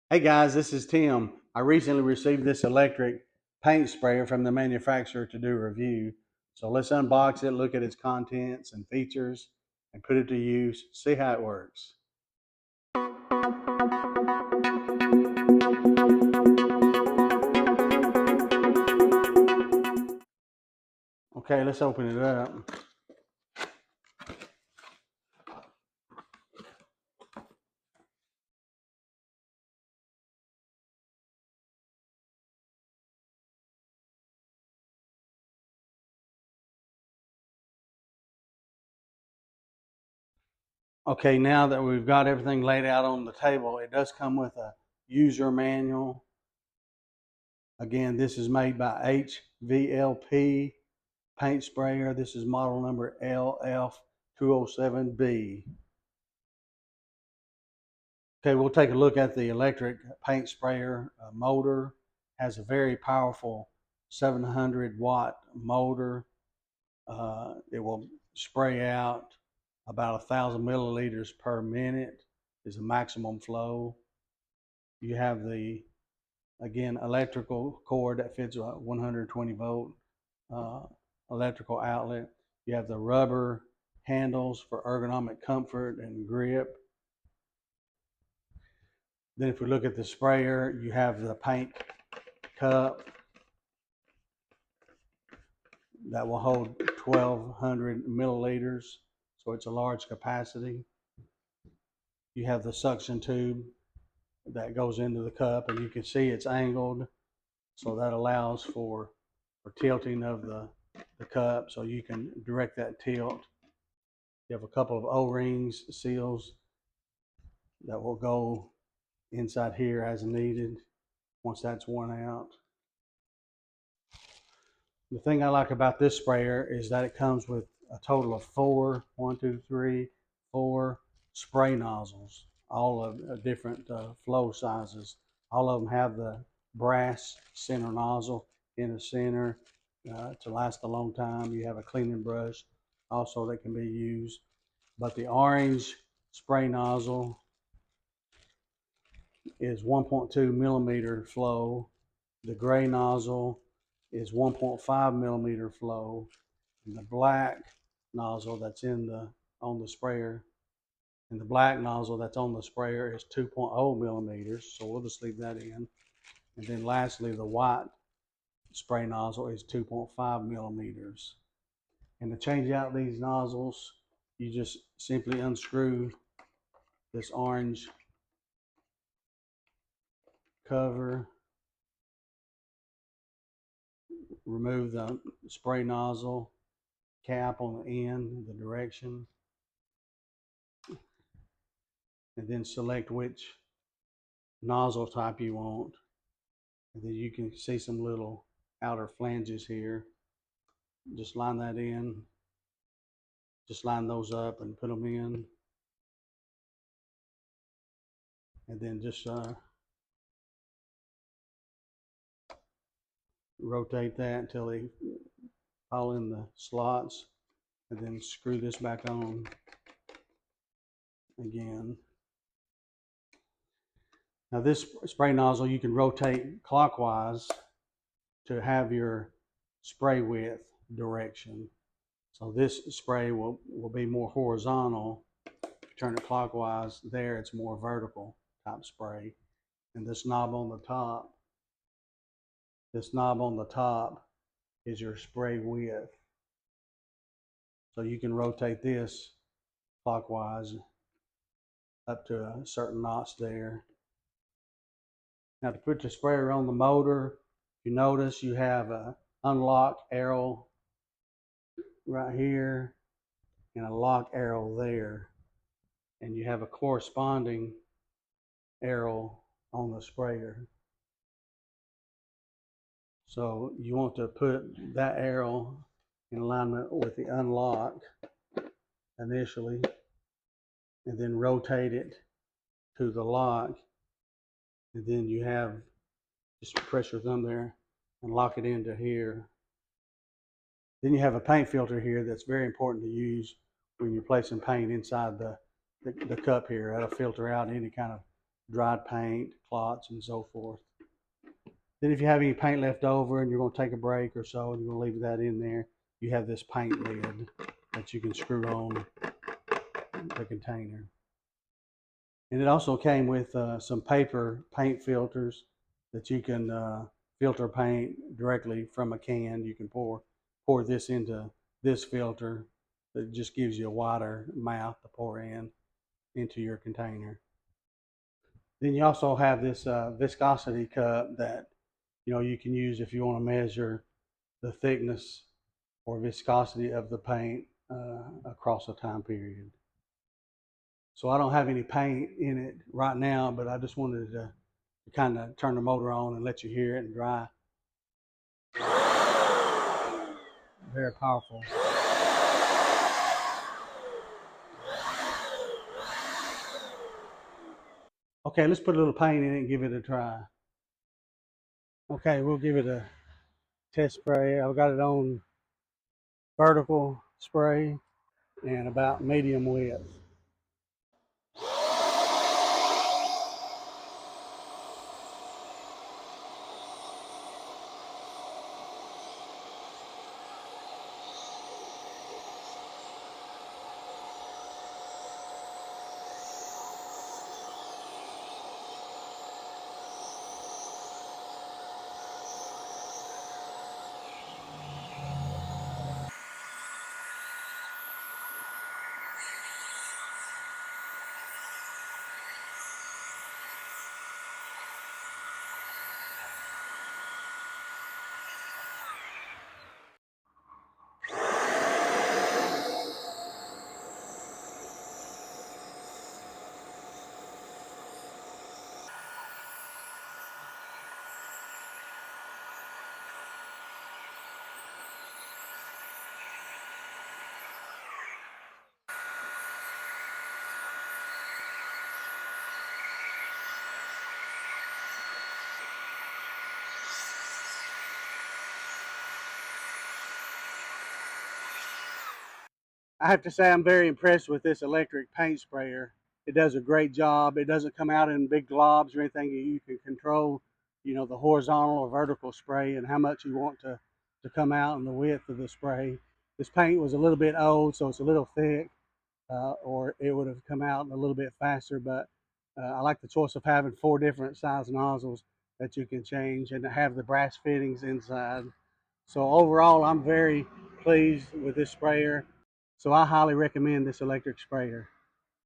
Hey guys, this is Tim. I recently received this electric paint sprayer from the manufacturer to do a review. So let's unbox it, look at its contents and features, and put it to use, see how it works. Okay, let's open it up. Okay, now that we've got everything laid out on the table, it does come with a user manual. Again, this is made by HVLP paint sprayer. This is model number LF207B. Okay, we'll take a look at the electric paint sprayer motor. Has a very powerful 700-watt motor. It will spray out about 1,000 milliliters per minute is a maximum flow. You have the, again, electrical cord that fits a 120 volt electrical outlet. You have the rubber handles for ergonomic comfort and grip. Then if we look at the sprayer, you have the paint cup that will hold 1,200 milliliters, so it's a large capacity. You have the suction tube that goes into the cup, and you can see it's angled, so that allows for tilting of the cup, so you can direct that tilt. You have a couple of O-rings, seals that will go inside here as needed once that's worn out. The thing I like about this sprayer is that it comes with a total of four spray nozzles, all of different flow sizes. All of them have the brass center nozzle in the center to last a long time. You have a cleaning brush also that can be used. But the orange spray nozzle is 1.2 millimeter flow. The gray nozzle is 1.5 millimeter flow, and the black nozzle that's on the sprayer, and the black nozzle that's on the sprayer is 2.0 millimeters. So we'll just leave that in. And then lastly, the white spray nozzle is 2.5 millimeters. And to change out these nozzles, you just simply unscrew this orange cover, remove the spray nozzle cap on the end, the direction, and then select which nozzle type you want. And then you can see some little outer flanges here. Just line that in. Just line those up and put them in. And then just rotate that until they fall in the slots. And then screw this back on again. Now this spray nozzle you can rotate clockwise to have your spray width direction. So this spray will be more horizontal. If you turn it clockwise, there it's more vertical type spray. And this knob on the top is your spray width. So you can rotate this clockwise up to a certain notch there. Now to put the sprayer on the motor, you notice you have a unlock arrow right here and a lock arrow there. And you have a corresponding arrow on the sprayer. So you want to put that arrow in alignment with the unlock initially, and then rotate it to the lock, and then you have, just press your thumb there and lock it into here. Then you have a paint filter here that's very important to use when you're placing paint inside the cup here. That'll filter out any kind of dried paint, clots, and so forth. Then if you have any paint left over and you're going to take a break or so and you're going to leave that in there, you have this paint lid that you can screw on the container. And it also came with some paper paint filters that you can filter paint directly from a can. You can pour this into this filter that just gives you a wider mouth to pour into your container. Then you also have this viscosity cup that you can use if you want to measure the thickness or viscosity of the paint across a time period. So I don't have any paint in it right now, but I just wanted to kind of turn the motor on and let you hear it and dry. Very powerful. Okay, let's put a little paint in it and give it a try. Okay, we'll give it a test spray. I've got it on vertical spray and about medium width. I have to say I'm very impressed with this electric paint sprayer. It does a great job. It doesn't come out in big globs or anything. You can control, the horizontal or vertical spray and how much you want to come out and the width of the spray. This paint was a little bit old, so it's a little thick, or it would have come out a little bit faster. But I like the choice of having 4 different size nozzles that you can change and to have the brass fittings inside. So overall, I'm very pleased with this sprayer. So I highly recommend this electric sprayer.